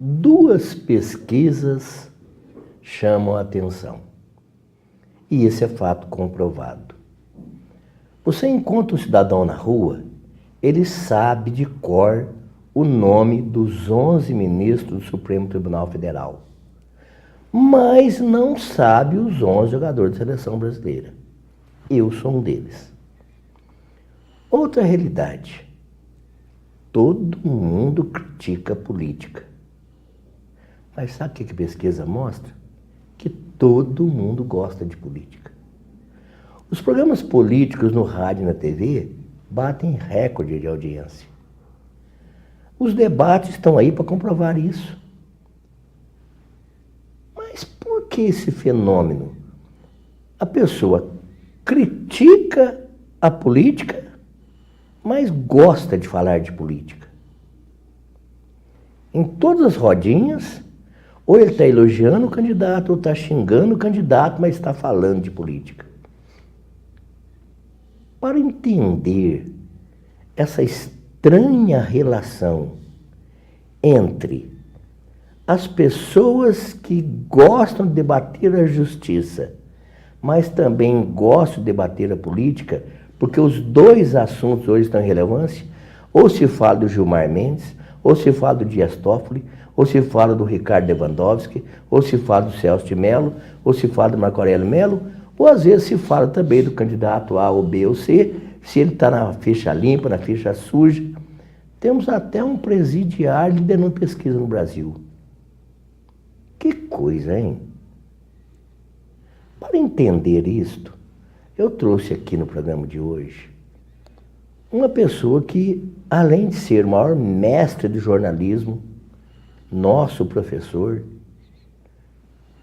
duas pesquisas chamam a atenção. E esse é fato comprovado. Você encontra um cidadão na rua, ele sabe de cor o nome dos 11 ministros do Supremo Tribunal Federal, mas não sabe os 11 jogadores da seleção brasileira. Eu sou um deles. Outra realidade. Todo mundo critica a política. Mas sabe o que a pesquisa mostra? Que todo mundo gosta de política. Os programas políticos no rádio e na TV batem recorde de audiência. Os debates estão aí para comprovar isso. Mas por que esse fenômeno? A pessoa critica a política, mas gosta de falar de política. Em todas as rodinhas, ou ele está elogiando o candidato, ou está xingando o candidato, mas está falando de política. Para entender essa estranha relação entre as pessoas que gostam de debater a justiça, mas também gostam de debater a política, porque os dois assuntos hoje estão em relevância, ou se fala do Gilmar Mendes, ou se fala do Dias Toffoli, ou se fala do Ricardo Lewandowski, ou se fala do Celso de Mello, ou se fala do Marco Aurélio Mello, ou às vezes se fala também do candidato A ou B ou C, se ele está na ficha limpa, na ficha suja. Temos até um presidiário liderando pesquisa no Brasil. Que coisa, hein? Para entender isto, eu trouxe aqui no programa de hoje uma pessoa que, além de ser o maior mestre do jornalismo, nosso professor,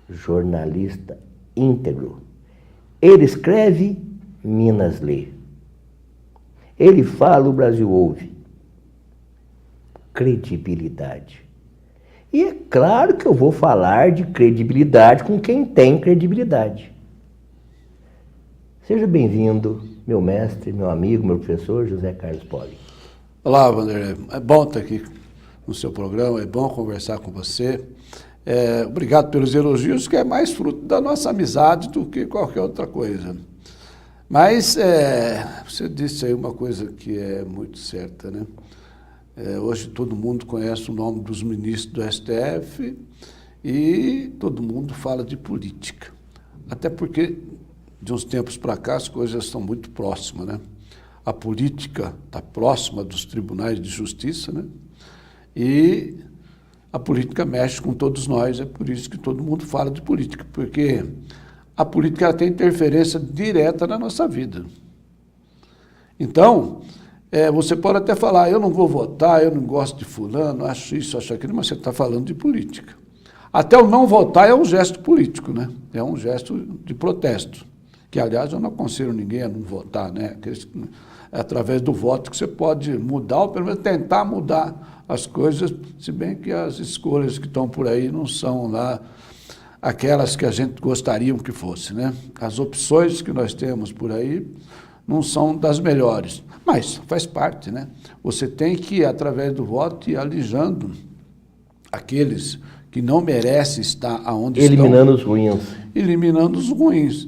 jornalista íntegro. Ele escreve, Minas lê. Ele fala, o Brasil ouve. Credibilidade. E é claro que eu vou falar de credibilidade com quem tem credibilidade. Seja bem-vindo, meu mestre, meu amigo, meu professor, José Carlos Poli. Olá, Wanderlei. É bom estar aqui no seu programa, é bom conversar com você. Obrigado pelos elogios, que é mais fruto da nossa amizade do que qualquer outra coisa. Mas você disse aí uma coisa que é muito certa, né? Hoje todo mundo conhece o nome dos ministros do STF e todo mundo fala de política. Até porque, de uns tempos para cá, as coisas estão muito próximas, né? A política está próxima dos tribunais de justiça, né? E a política mexe com todos nós, é por isso que todo mundo fala de política, porque a política ela tem interferência direta na nossa vida. Então, você pode até falar, eu não vou votar, eu não gosto de fulano, acho isso, acho aquilo, mas você está falando de política. Até o não votar é um gesto político, né? É um gesto de protesto, que, aliás, eu não aconselho ninguém a não votar, né? É através do voto que você pode mudar, ou pelo menos tentar mudar as coisas, se bem que as escolhas que estão por aí não são lá aquelas que a gente gostaria que fosse, né? As opções que nós temos por aí não são das melhores, mas faz parte, né? Você tem que, através do voto, ir alijando aqueles que não merecem estar aonde estão. Eliminando os ruins. Eliminando os ruins.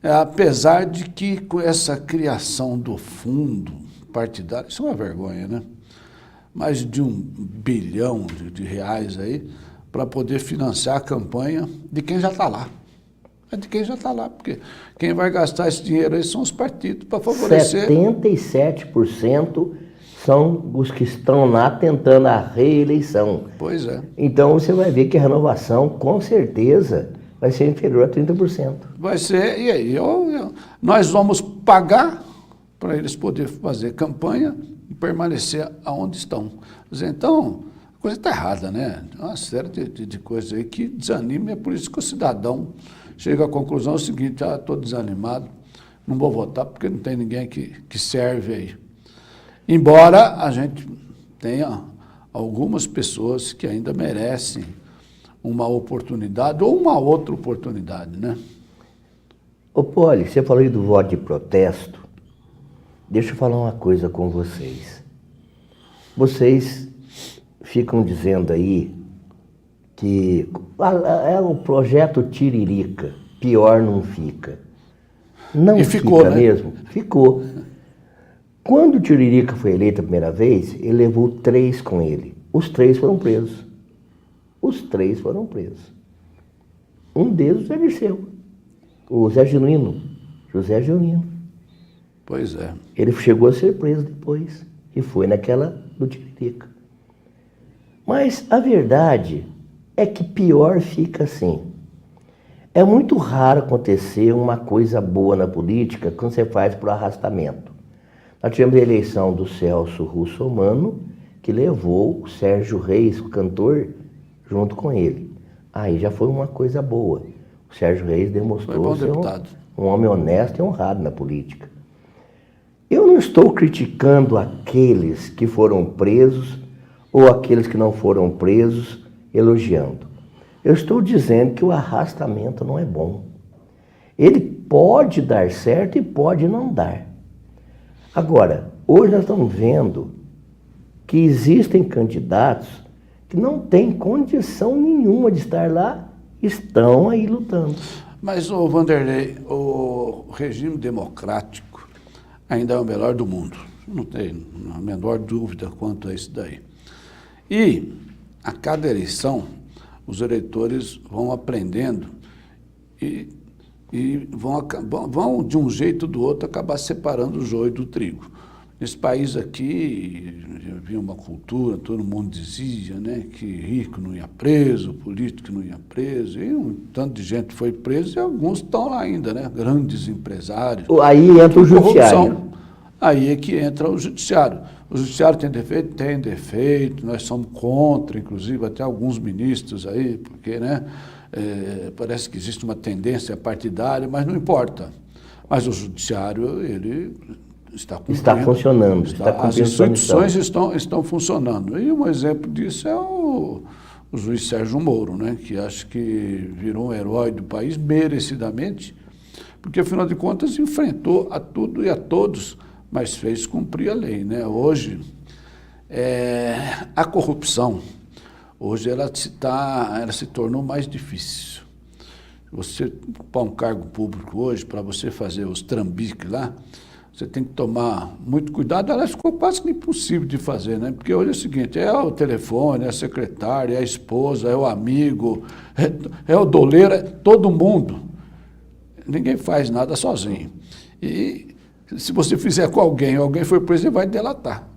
Apesar de que com essa criação do fundo partidário, isso é uma vergonha, né? Mais de 1 bilhão de reais aí para poder financiar a campanha de quem já está lá. É de quem já está lá, porque quem vai gastar esse dinheiro aí são os partidos para favorecer. 77% são os que estão lá tentando a reeleição. Pois é. Então você vai ver que a renovação, com certeza, vai ser inferior a 30%. Vai ser, e aí nós vamos pagar para eles poderem fazer campanha e permanecer aonde estão. Então, a coisa está errada, né? Uma série de coisas aí que desanima, é por isso que o cidadão chega à conclusão seguinte, estou desanimado, não vou votar porque não tem ninguém que serve aí. Embora a gente tenha algumas pessoas que ainda merecem uma oportunidade ou uma outra oportunidade, né? Ô Poli, você falou aí do voto de protesto. Deixa eu falar uma coisa com vocês. Vocês ficam dizendo aí que é o projeto Tiririca, pior não fica. Não E fica ficou, né? mesmo? Ficou. Quando o Tiririca foi eleito a primeira vez, ele levou 3 com ele. Os 3 foram presos. Os 3 foram presos. Um deles, o Zé Dirceu. O Zé Genuíno. José Genuíno. Pois é. Ele chegou a ser preso depois. E foi naquela do Tiririca. Mas a verdade é que pior fica assim. É muito raro acontecer uma coisa boa na política quando você faz por arrastamento. Nós tivemos a eleição do Celso Russomano, que levou o Sérgio Reis, o cantor, junto com ele. Aí já foi uma coisa boa. O Sérgio Reis demonstrou ser um homem honesto e honrado na política. Eu não estou criticando aqueles que foram presos ou aqueles que não foram presos, elogiando. Eu estou dizendo que o arrastamento não é bom. Ele pode dar certo e pode não dar. Agora, hoje nós estamos vendo que existem candidatos que não têm condição nenhuma de estar lá, estão aí lutando. Mas, Vanderlei, o regime democrático ainda é o melhor do mundo. Não tem a menor dúvida quanto a isso daí. E, a cada eleição, os eleitores vão aprendendo e vão, de um jeito ou do outro, acabar separando o joio do trigo. Nesse país aqui, havia uma cultura, todo mundo dizia, né, que rico não ia preso, político não ia preso, e um tanto de gente foi preso e alguns estão lá ainda, né, grandes empresários. Aí entra o judiciário. Aí é que entra o judiciário. O judiciário tem defeito? Tem defeito, nós somos contra, inclusive, até alguns ministros aí, porque, né, parece que existe uma tendência partidária, mas não importa. Mas o judiciário, ele está cumprindo. Está funcionando, está cumprindo. As instituições estão funcionando. E um exemplo disso é o juiz Sérgio Moro, né, que acho que virou um herói do país merecidamente, porque, afinal de contas, enfrentou a tudo e a todos, mas fez cumprir a lei, né? Hoje, a corrupção, hoje ela se tornou mais difícil. Você ocupar um cargo público hoje, para você fazer os trambiques lá, você tem que tomar muito cuidado. Ela ficou quase que impossível de fazer, né? Porque hoje é o seguinte, é o telefone, é a secretária, é a esposa, é o amigo, é o doleiro, é todo mundo. Ninguém faz nada sozinho. E se você fizer com alguém foi preso, ele vai delatar.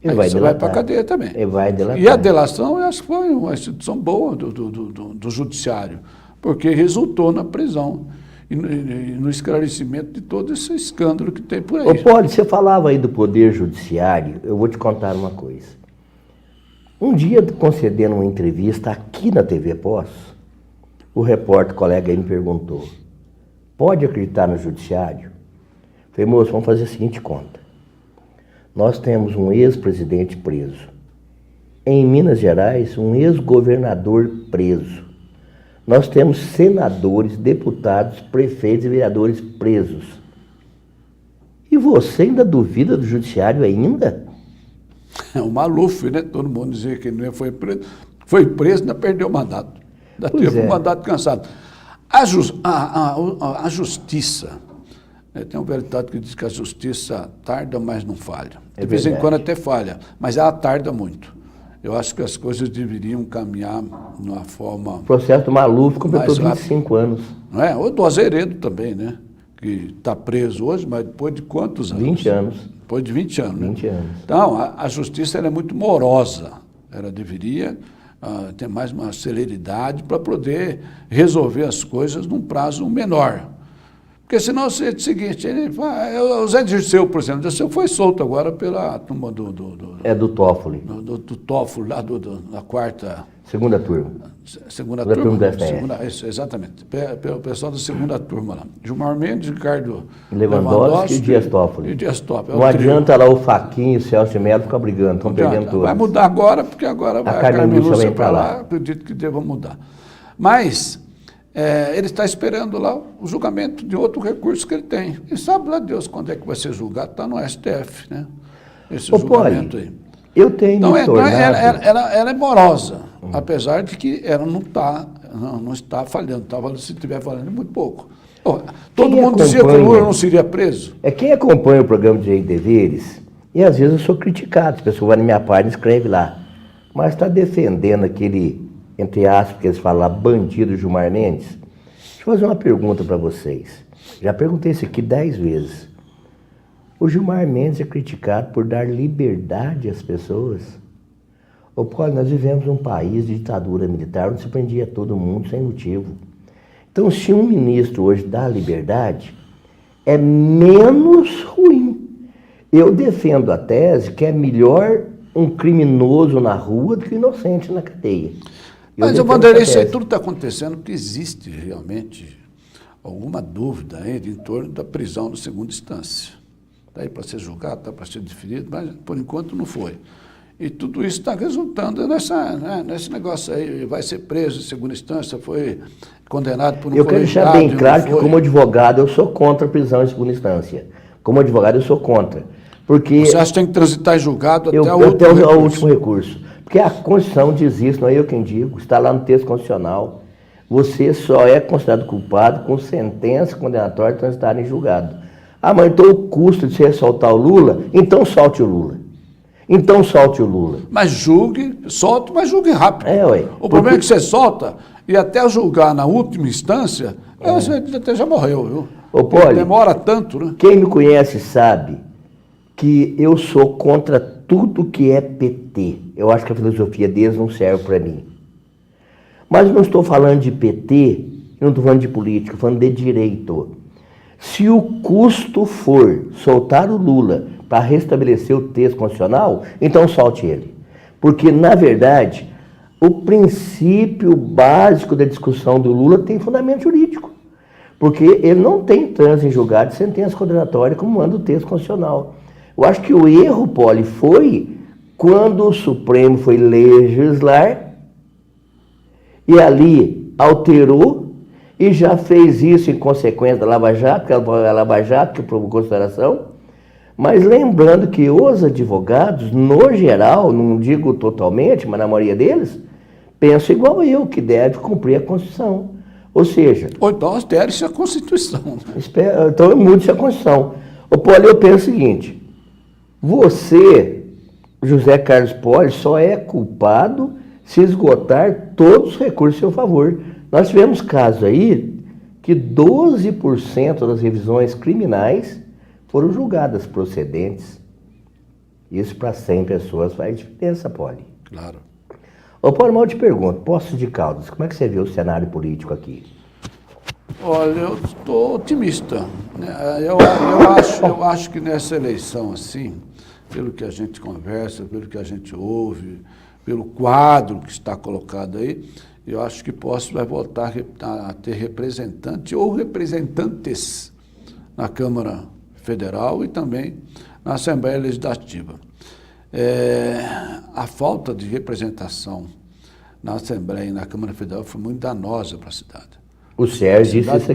Aí você vai para a cadeia também. Ele vai delatar. E a delação, eu acho que foi uma instituição boa do judiciário, porque resultou na prisão e no esclarecimento de todo esse escândalo que tem por aí. Ô, Poli, você falava aí do Poder Judiciário, eu vou te contar uma coisa. Um dia, concedendo uma entrevista aqui na TV Pós, o repórter colega aí me perguntou, pode acreditar no Judiciário? Falei, moço, vamos fazer a seguinte conta. Nós temos um ex-presidente preso. Em Minas Gerais, um ex-governador preso. Nós temos senadores, deputados, prefeitos e vereadores presos. E você ainda duvida do Judiciário ainda? É o Maluf, né? Todo mundo dizia que ele não foi preso. Foi preso, ainda perdeu o mandato. Ainda teve o mandato cansado. A justiça... Tem um velho ditado que diz que a justiça tarda, mas não falha. De vez em quando até falha, mas ela tarda muito. Eu acho que as coisas deveriam caminhar de uma forma... O processo do Maluf completou 25 anos. Não é? Ou do Azeredo também, né? Que está preso hoje, mas depois de quantos anos? 20 anos. Depois de 20 anos. 20 anos. Então, a justiça ela é muito morosa. Ela deveria ter mais uma celeridade para poder resolver as coisas num prazo menor. Porque senão seria o seguinte, o Zé Dirceu, por exemplo, o Dirceu foi solto agora pela turma do Toffoli. Do Toffoli, lá da quarta... Segunda turma. Segunda turma da STF. Isso, exatamente. Pelo pessoal da segunda turma lá. Gilmar Mendes, Ricardo Lewandowski e Dias Toffoli. Toffoli. Não adianta lá o Faquinho e o Celso de Mello ficar brigando, estão perdendo tudo. Vai mudar agora, porque agora vai a Carmen Lúcia para lá. Acredito que deva mudar. Mas... ele está esperando lá o julgamento de outro recurso que ele tem. E sabe lá Deus quando é que vai ser julgado? Está no STF, né? Esse julgamento aí. Eu tenho então, ela é morosa. apesar de que ela não está falhando, se estiver falhando é muito pouco. Todo mundo dizia que o Lula não seria preso. Quem acompanha o programa de Direitos e Deveres, e às vezes eu sou criticado, as pessoas vão na minha página e escrevem lá, mas está defendendo aquele, entre aspas, que eles falam lá, bandido Gilmar Mendes. Deixa eu fazer uma pergunta para vocês. Já perguntei isso aqui 10 vezes. O Gilmar Mendes é criticado por dar liberdade às pessoas. Paulo, nós vivemos num país de ditadura militar onde se prendia todo mundo sem motivo. Então, se um ministro hoje dá liberdade, é menos ruim. Eu defendo a tese que é melhor um criminoso na rua do que um inocente na cadeia. Mas, Vanderlei, isso aí tudo está acontecendo porque existe realmente alguma dúvida ainda em torno da prisão de segunda instância. Está aí para ser julgado, está para ser definido, mas por enquanto não foi. E tudo isso está resultando nesse negócio aí. Vai ser preso em segunda instância, foi condenado por um Eu quero deixar bem claro que, como advogado, eu sou contra a prisão em segunda instância. Como advogado, eu sou contra. Porque você acha que tem que transitar em julgado até o último recurso? Porque a Constituição diz isso, não é eu quem digo, está lá no texto constitucional. Você só é considerado culpado com sentença condenatória transitada em julgado. Ah, mas então o custo de você soltar o Lula? Então solte o Lula. Então solte o Lula. Mas solte, mas julgue rápido. O problema é que você solta e até julgar na última instância, você até já morreu, viu? Poli, demora tanto, né? Quem me conhece sabe que eu sou contra tudo que é PT. Eu acho que a filosofia deles não serve para mim. Mas não estou falando de PT, eu não estou falando de política, estou falando de direito. Se o custo for soltar o Lula para restabelecer o texto constitucional, então solte ele. Porque, na verdade, o princípio básico da discussão do Lula tem fundamento jurídico. Porque ele não tem trânsito em julgado de sentença condenatória como manda o texto constitucional. Eu acho que o erro, Poli, foi quando o Supremo foi legislar e ali alterou e já fez isso em consequência da Lava Jato, que é a Lava Jato que provocou a consideração. Mas lembrando que os advogados, no geral, não digo totalmente, mas na maioria deles, pensam igual eu, que deve cumprir a Constituição. Ou seja... Ou então altere-se a Constituição. Então mude-se a Constituição. Poli, eu penso o seguinte, você, José Carlos Poli, só é culpado se esgotar todos os recursos a seu favor. Nós tivemos casos aí que 12% das revisões criminais foram julgadas procedentes. Isso para 100 pessoas faz diferença, Poli. Claro. Poli, mas eu te pergunto, Poços de Caldas, como é que você vê o cenário político aqui? Olha, eu estou otimista. Eu acho que nessa eleição, assim, pelo que a gente conversa, pelo que a gente ouve, pelo quadro que está colocado aí, eu acho que Poços vai voltar a ter representante ou representantes na Câmara Federal e também na Assembleia Legislativa. A falta de representação na Assembleia e na Câmara Federal foi muito danosa para a cidade. O Sérgio disse isso aqui. A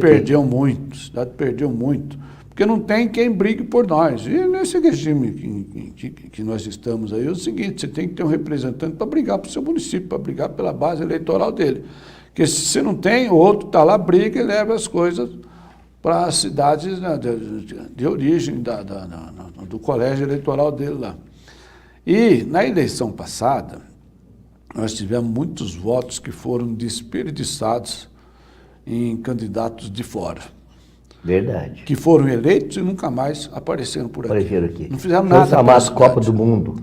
cidade perdeu muito, porque não tem quem brigue por nós. E nesse regime que nós estamos aí, é o seguinte, você tem que ter um representante para brigar para o seu município, para brigar pela base eleitoral dele. Porque se você não tem, o outro está lá, briga e leva as coisas para as cidades de origem do colégio eleitoral dele lá. E na eleição passada, nós tivemos muitos votos que foram desperdiçados em candidatos de fora. Verdade. Que foram eleitos e nunca mais apareceram por aqui. Apareceram aqui. Não fizeram nada. Foi chamado Copa do Mundo.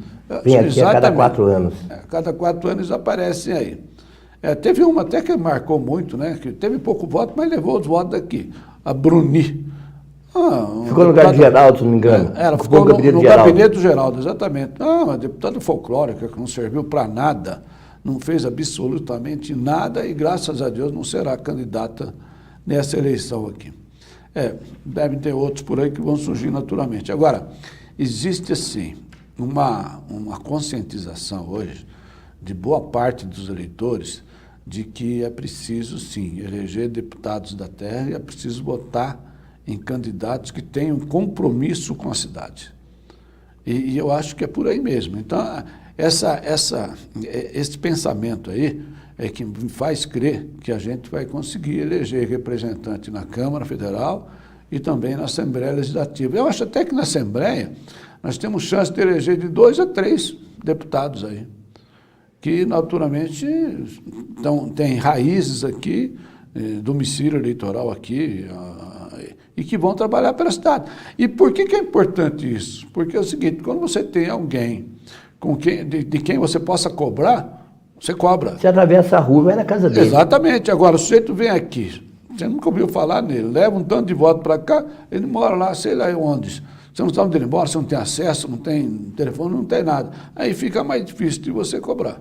Vem aqui a cada 4 anos. A cada 4 anos aparecem aí. Teve uma até que marcou muito, né? Que teve pouco voto, mas levou os votos daqui. A Bruni. Ficou no lugar de Geraldo, se não me engano. Ela ficou no gabinete do Geraldo, exatamente. Uma deputada folclórica que não serviu para nada, não fez absolutamente nada e, graças a Deus, não será candidata nessa eleição aqui. Devem ter outros por aí que vão surgir naturalmente. Agora, existe, assim, uma conscientização hoje de boa parte dos eleitores de que é preciso, sim, eleger deputados da terra e é preciso votar em candidatos que tenham compromisso com a cidade. E eu acho que é por aí mesmo. Então, Esse pensamento aí é que me faz crer que a gente vai conseguir eleger representante na Câmara Federal e também na Assembleia Legislativa. Eu acho até que na Assembleia nós temos chance de eleger de 2 a 3 deputados aí, que naturalmente têm raízes aqui, domicílio eleitoral aqui, e que vão trabalhar pela cidade. E por que é importante isso? Porque é o seguinte, quando você tem alguém de quem você possa cobrar, você cobra. Você atravessa a rua e vai na casa dele. Exatamente. Agora, o sujeito vem aqui, você nunca ouviu falar nele, leva um tanto de voto para cá, ele mora lá, sei lá onde. Você não sabe onde ele mora, você não tem acesso, não tem telefone, não tem nada. Aí fica mais difícil de você cobrar.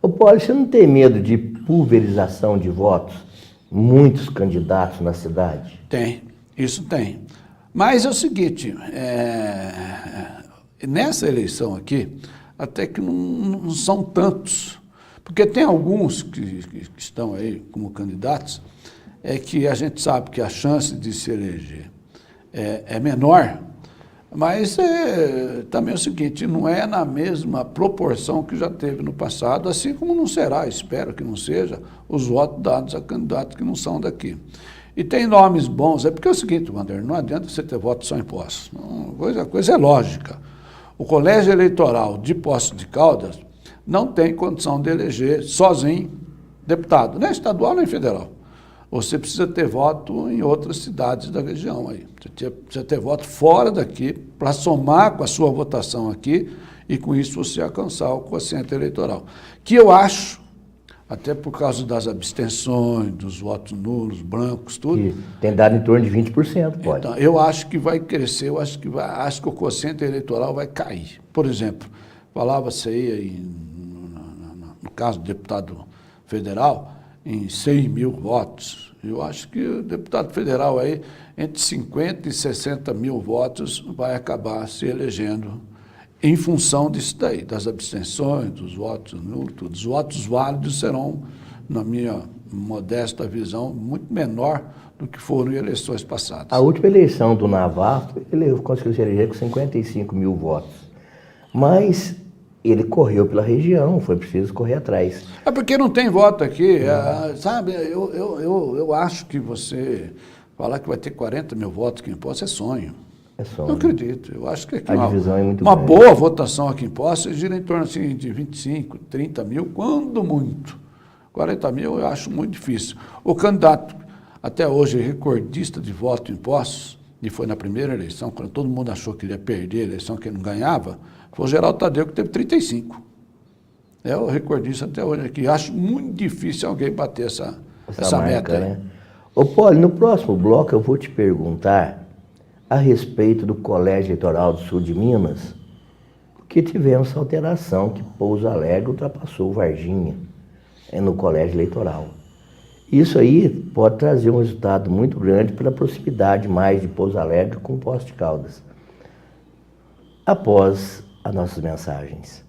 Ô Paulo, você não tem medo de pulverização de votos? Muitos candidatos na cidade? Tem, isso tem. Mas é o seguinte, nessa eleição aqui, até que não são tantos, porque tem alguns que estão aí como candidatos, que a gente sabe que a chance de se eleger é menor, mas também é o seguinte, não é na mesma proporção que já teve no passado, assim como não será, espero que não seja, os votos dados a candidatos que não são daqui. E tem nomes bons, porque é o seguinte, Wander, não adianta você ter voto só em Poços, a coisa é lógica. O colégio eleitoral de Poços de Caldas não tem condição de eleger sozinho deputado, nem estadual nem federal. Você precisa ter voto em outras cidades da região aí. Você precisa ter voto fora daqui para somar com a sua votação aqui e com isso você alcançar o quociente eleitoral. Que eu acho, até por causa das abstenções, dos votos nulos, brancos, tudo. Que tem dado em torno de 20%, pode. Então, eu acho que vai crescer, acho que o quociente eleitoral vai cair. Por exemplo, falava-se aí, no caso do deputado federal, em 100 mil votos. Eu acho que o deputado federal aí, entre 50 e 60 mil votos, vai acabar se elegendo em função disso daí, das abstenções, dos votos nulos, os votos válidos serão, na minha modesta visão, muito menor do que foram em eleições passadas. A última eleição do Navarro, ele conseguiu se eleger com 55 mil votos. Mas ele correu pela região, foi preciso correr atrás. É porque não tem voto aqui, sabe? Eu acho que você falar que vai ter 40 mil votos aqui em Poços é sonho. É sonho. Não acredito. Eu acho que aqui A divisão é muito uma grande. boa votação aqui em Poços gira em torno assim, de 25, 30 mil, quando muito. 40 mil eu acho muito difícil. O candidato, até hoje, recordista de voto em Poços, e foi na primeira eleição, quando todo mundo achou que ele ia perder a eleição, que ele não ganhava, foi o Geraldo Tadeu, que teve 35. É o recordista até hoje aqui. Acho muito difícil alguém bater essa marca, meta aí. né? Ô Paulo, no próximo bloco eu vou te perguntar a respeito do Colégio Eleitoral do Sul de Minas, que tivemos essa alteração, que Pouso Alegre ultrapassou Varginha no Colégio Eleitoral. Isso aí pode trazer um resultado muito grande pela proximidade mais de Pouso Alegre com Poços de Caldas. Após as nossas mensagens.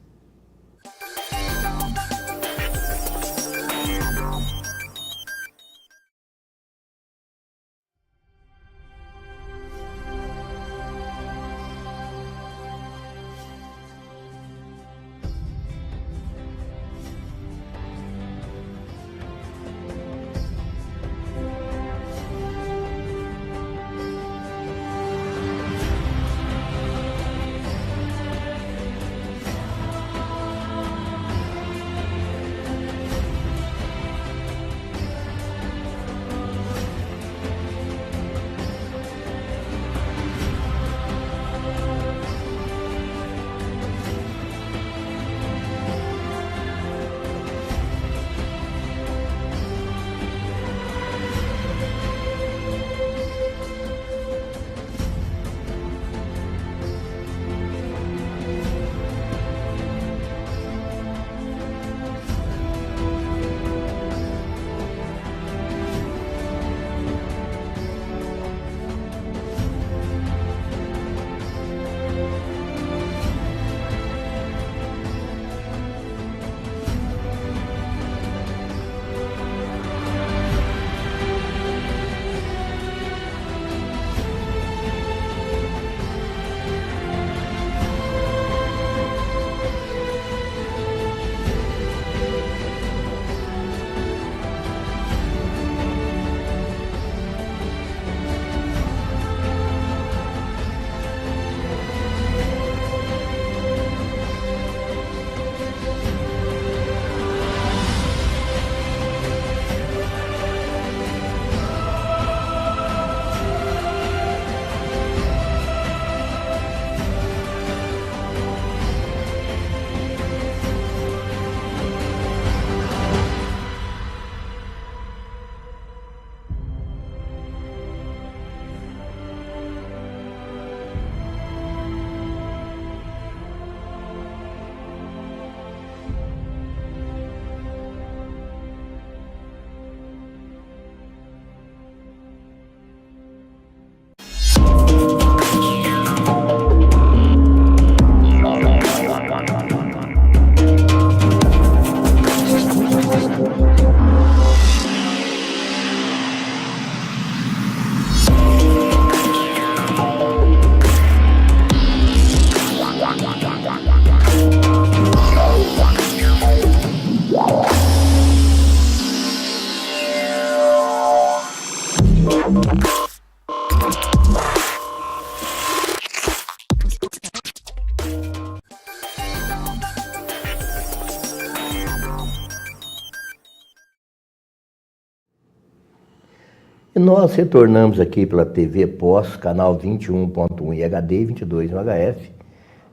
E nós retornamos aqui pela TV Pós, canal 21.1 em HD, 22 no HF.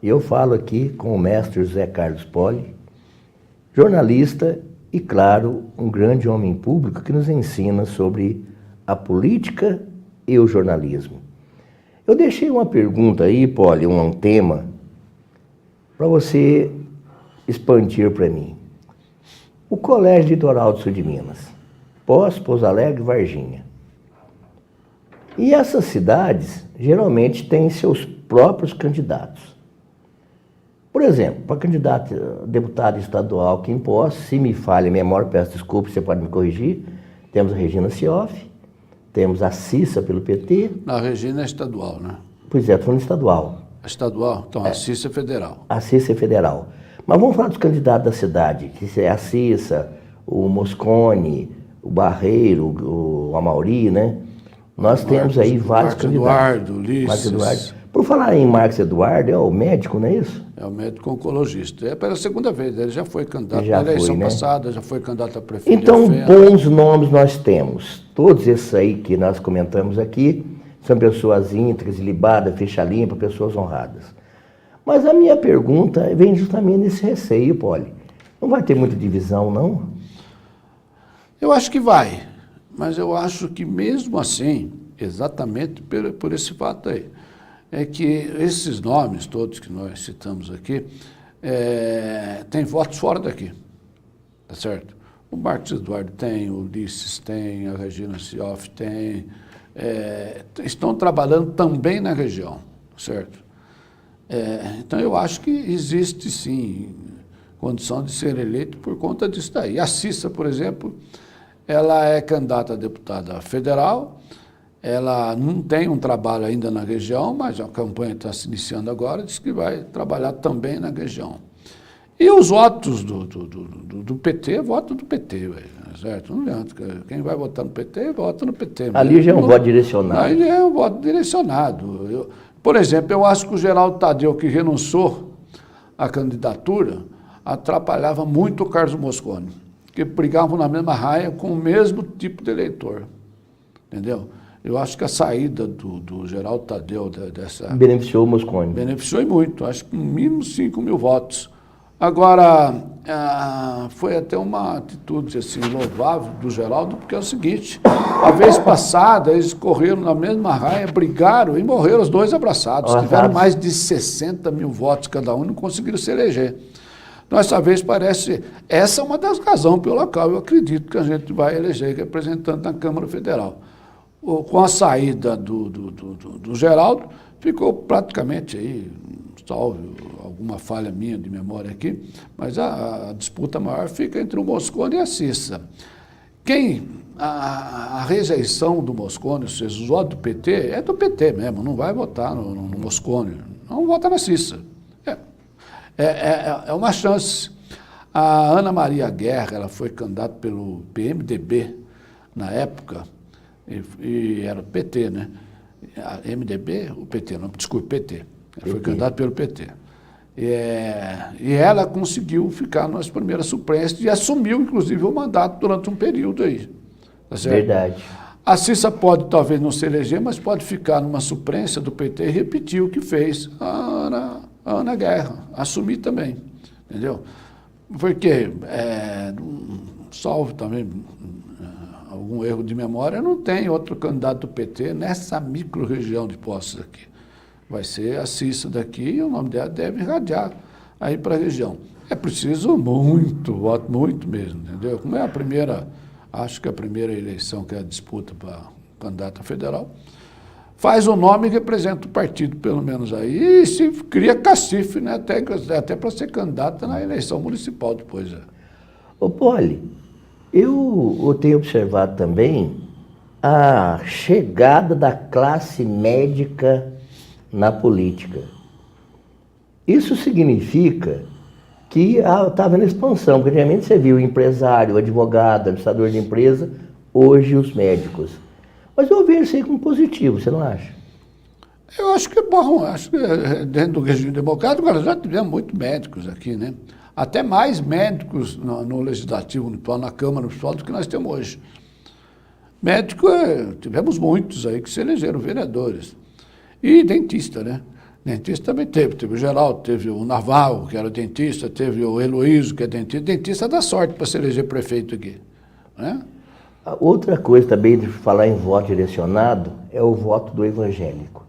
E eu falo aqui com o mestre José Carlos Poli, jornalista e, claro, um grande homem público que nos ensina sobre a política e o jornalismo. Eu deixei uma pergunta aí, Poli, um tema, para você expandir para mim. O Colégio Litoral do Sul de Minas, Pós, Pouso Alegre e Varginha. E essas cidades geralmente têm seus próprios candidatos. Por exemplo, para candidato a deputado estadual aqui em Pós, se me falha a memória, peço desculpa, você pode me corrigir, temos a Regina Cioff, temos a Cissa pelo PT. A Regina é estadual, né? Pois é, estou falando estadual. Estadual? Então, a Cissa é federal. A Cissa é federal. Mas vamos falar dos candidatos da cidade, que é a Cissa, o Moscone, o Barreiro, o Amauri, né? Nós temos aí vários candidatos. Eduardo, Ulisses. Marcos Eduardo. Por falar em Marcos Eduardo, é o médico, não é isso? É o médico oncologista. É pela segunda vez, ele já foi candidato Já na eleição foi, né? passada, já foi candidato a prefeito. Então, bons nomes nós temos. Todos esses aí que nós comentamos aqui são pessoas íntegras, libadas, ficha limpa, pessoas honradas. Mas a minha pergunta vem justamente nesse receio, Poli. Não vai ter muita divisão, não? Eu acho que vai, mas eu acho que mesmo assim, exatamente por esse fato aí, é que esses nomes todos que nós citamos aqui, têm votos fora daqui, tá certo? O Marcos Eduardo tem, o Ulisses tem, a Regina Cioff tem, estão trabalhando também na região, certo? Então eu acho que existe sim condição de ser eleito por conta disso daí. A Cissa, por exemplo, ela é candidata a deputada federal, ela não tem um trabalho ainda na região, mas a campanha está se iniciando agora, diz que vai trabalhar também na região. E os votos do PT, voto do PT, certo? Não adianta. Quem vai votar no PT, vota no PT. Ali já é um voto direcionado. Ali é um voto direcionado. Por exemplo, eu acho que o Geraldo Tadeu, que renunciou à candidatura, atrapalhava muito o Carlos Moscone, que brigavam na mesma raia com o mesmo tipo de eleitor. Entendeu? Eu acho que a saída do Geraldo Tadeu dessa... Beneficiou o Moscone. Beneficiou e muito, acho que no mínimo 5 mil votos. Agora, foi até uma atitude assim, louvável do Geraldo, porque é o seguinte, a vez passada eles correram na mesma raia, brigaram e morreram os dois abraçados. Tiveram mais de 60 mil votos cada um e não conseguiram se eleger. Então, essa vez parece... Essa é uma das razões pela qual eu acredito que a gente vai eleger representante na Câmara Federal. Com a saída do Geraldo, ficou praticamente aí, salvo alguma falha minha de memória aqui, mas a disputa maior fica entre o Moscone e a Cissa. A rejeição do Moscone, ou seja, os votos do PT, é do PT mesmo, não vai votar no Moscone, não vota na Cissa. É uma chance. A Ana Maria Guerra, ela foi candidata pelo PMDB na época, e era o PT, né? A MDB, o PT, não, desculpe, PT. Ela foi candidata pelo PT. E ela conseguiu ficar nas primeiras suplências e assumiu, inclusive, o mandato durante um período aí. Tá certo? Verdade. A Cissa pode, talvez, não se eleger, mas pode ficar numa suplência do PT e repetir o que fez a Ana Guerra, assumir também, entendeu? Porque, salvo também algum erro de memória, não tem outro candidato do PT nessa micro-região de Poços aqui. Vai ser a Cissa daqui e o nome dela deve irradiar aí para a região. É preciso muito voto, muito mesmo, entendeu? Como é a primeira, acho que a primeira eleição que é a disputa para candidata federal, faz o nome e representa o partido, pelo menos aí, e se cria cacife, né? Até para ser candidata na eleição municipal depois. Ô Poli, eu tenho observado também a chegada da classe médica na política. Isso significa que está havendo expansão, porque antigamente você viu o empresário, o advogado, o administrador de empresa, hoje os médicos. Mas eu vejo isso aí como positivo, você não acha? Eu acho que é bom, acho que dentro do regime democrático, agora já tivemos muitos médicos aqui, né? Até mais médicos no Legislativo Municipal, na Câmara Municipal, do que nós temos hoje. Médico, tivemos muitos aí que se elegeram vereadores. E dentista, né? Dentista também teve o Geraldo, teve o Navarro, que era dentista, teve o Heloísio, que é dentista. Dentista dá sorte para se eleger prefeito aqui, né? Outra coisa também de falar em voto direcionado é o voto do evangélico.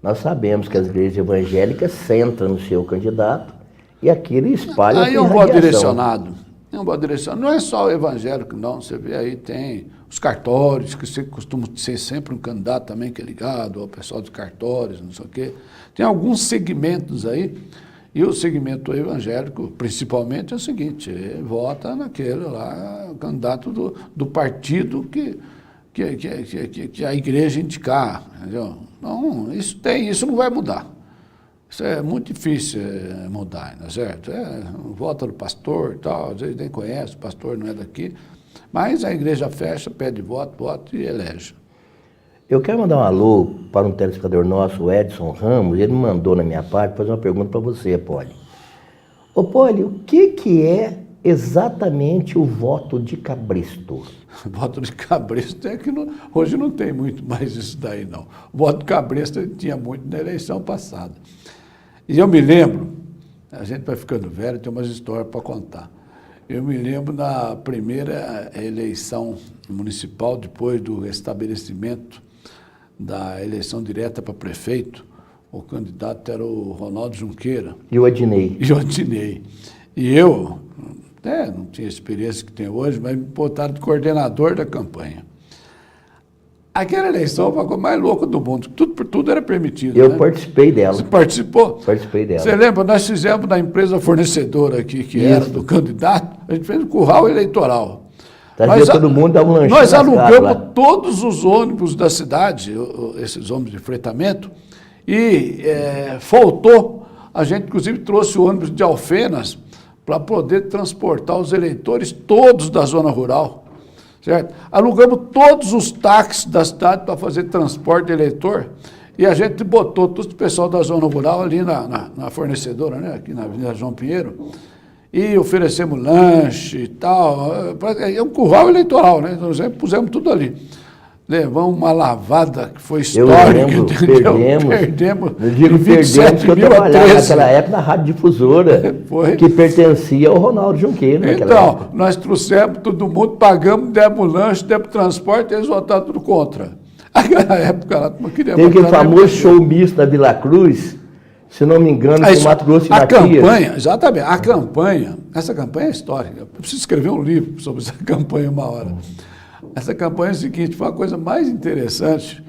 Nós sabemos que as igrejas evangélicas centram no seu candidato e aquilo espalha aí é um voto direcionado. É um voto direcionado. Não é só o evangélico, não. Você vê aí, tem os cartórios, que costumam ser sempre um candidato também que é ligado ao pessoal dos cartórios, não sei o quê. Tem alguns segmentos aí, e o segmento evangélico, principalmente, é o seguinte, vota naquele lá, o candidato do partido que a igreja indicar, entendeu? Então, isso não vai mudar. Isso é muito difícil mudar, não é certo? Vota no pastor e tal, às vezes nem conhece, o pastor não é daqui, mas a igreja fecha, pede voto e elege. Eu quero mandar um alô para um telespectador nosso, o Edson Ramos, ele me mandou na minha parte fazer uma pergunta para você, Poli. Ô Poli, o que é exatamente o voto de cabresto? Voto de cabresto é que hoje não tem muito mais isso daí, não. O voto de cabresto tinha muito na eleição passada. E eu me lembro, a gente vai ficando velho, tem umas histórias para contar. Eu me lembro na primeira eleição municipal, depois do restabelecimento da eleição direta para prefeito, o candidato era o Ronaldo Junqueira. E o Adinei. E eu, não tinha a experiência que tenho hoje, mas me botaram de coordenador da campanha. Aquela eleição foi a coisa mais louca do mundo. Tudo por tudo era permitido. Eu participei dela. Você participou? Participei dela. Você lembra? Nós fizemos na empresa fornecedora aqui, que era do candidato, a gente fez um curral eleitoral. Todo mundo dava um lanchinho. Nós alugamos todos os ônibus da cidade, esses ônibus de fretamento, e faltou. A gente, inclusive, trouxe o ônibus de Alfenas para poder transportar os eleitores todos da zona rural. Certo? Alugamos todos os táxis da cidade para fazer transporte de eleitor e a gente botou todo o pessoal da zona rural ali na fornecedora, né? Aqui na Avenida João Pinheiro, e oferecemos lanche e tal. É um curral eleitoral, né? Nós pusemos tudo ali. Levamos uma lavada que foi histórica. Eu lembro, perdemos. Eu digo perdemos, porque eu trabalhava naquela época na Rádio Difusora, que pertencia ao Ronaldo Junqueira naquela época. Nós trouxemos todo mundo, pagamos, demos lanche, demos transporte, e eles votaram tudo contra. Naquela época, ela não queria votar. Tem aquele famoso show misto da Vila Cruz, se não me engano, com Mato Grosso e Matias. Campanha, exatamente, essa campanha é histórica. Eu preciso escrever um livro sobre essa campanha uma hora. Essa campanha é o seguinte, foi a coisa mais interessante.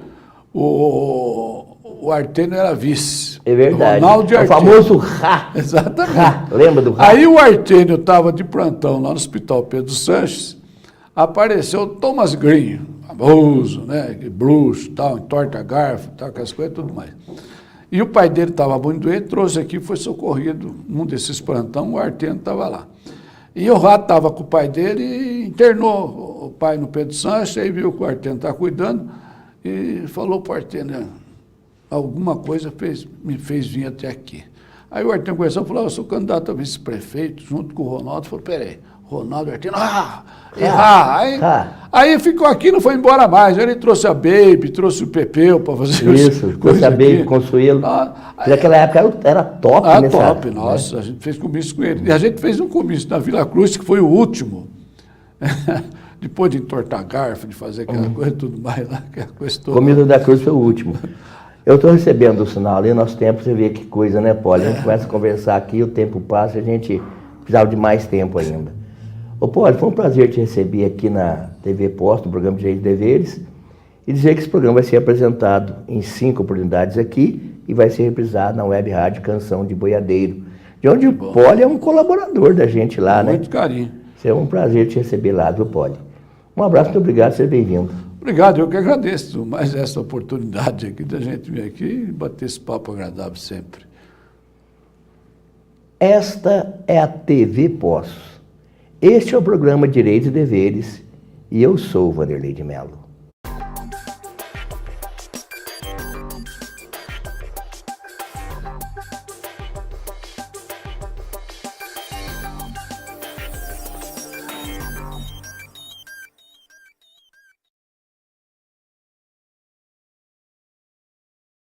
O Artênio era vice. É verdade. Ronaldo o famoso Rá. Exatamente. Rá. Lembra do Rá? Aí o Artênio estava de plantão lá no Hospital Pedro Sanches, apareceu o Thomas Green, famoso, né? Bruxo, tal, entorta garfo, tal, aquelas coisas e tudo mais. E o pai dele estava muito doente, trouxe aqui, foi socorrido num desses plantão, o Artênio estava lá. E o Rato estava com o pai dele e internou o pai no Pedro Sanches, aí viu que o Artênio estava cuidando e falou para o Artênio, alguma coisa me fez vir até aqui. Aí o Artênio conversou e falou, eu sou candidato a vice-prefeito, junto com o Ronaldo. Falou, peraí, Ronaldo e Artênio, aí ficou aqui, não foi embora mais. Ele trouxe a Baby, trouxe o Pepeu para fazer isso, trouxe a Baby, Consuelo. Naquela época era top, né? Top, nossa, a gente fez comício com ele. E a gente fez um comício na Vila Cruz, que foi o último. Depois de entortar garfo, de fazer aquela coisa e tudo mais lá, aquela coisa toda. Comida da Cruz foi o último. Eu estou recebendo o sinal ali, nosso tempo, você vê que coisa, né, Poli? A gente começa a conversar aqui, o tempo passa, a gente precisava de mais tempo ainda. Ô, Poli, foi um prazer te receber aqui na TV Posto, no programa Direitos e Deveres, e dizer que esse programa vai ser apresentado em 5 oportunidades aqui e vai ser reprisado na Web Rádio Canção de Boiadeiro, de onde o Poli é um colaborador da gente lá, né? Muito carinho. É um prazer te receber lá, viu, Poli? Um abraço, muito obrigado, seja bem-vindo. Obrigado, eu que agradeço mais essa oportunidade aqui da gente vir aqui e bater esse papo agradável sempre. Esta é a TV Poços. Este é o programa Direitos e Deveres e eu sou o Vanderlei de Mello.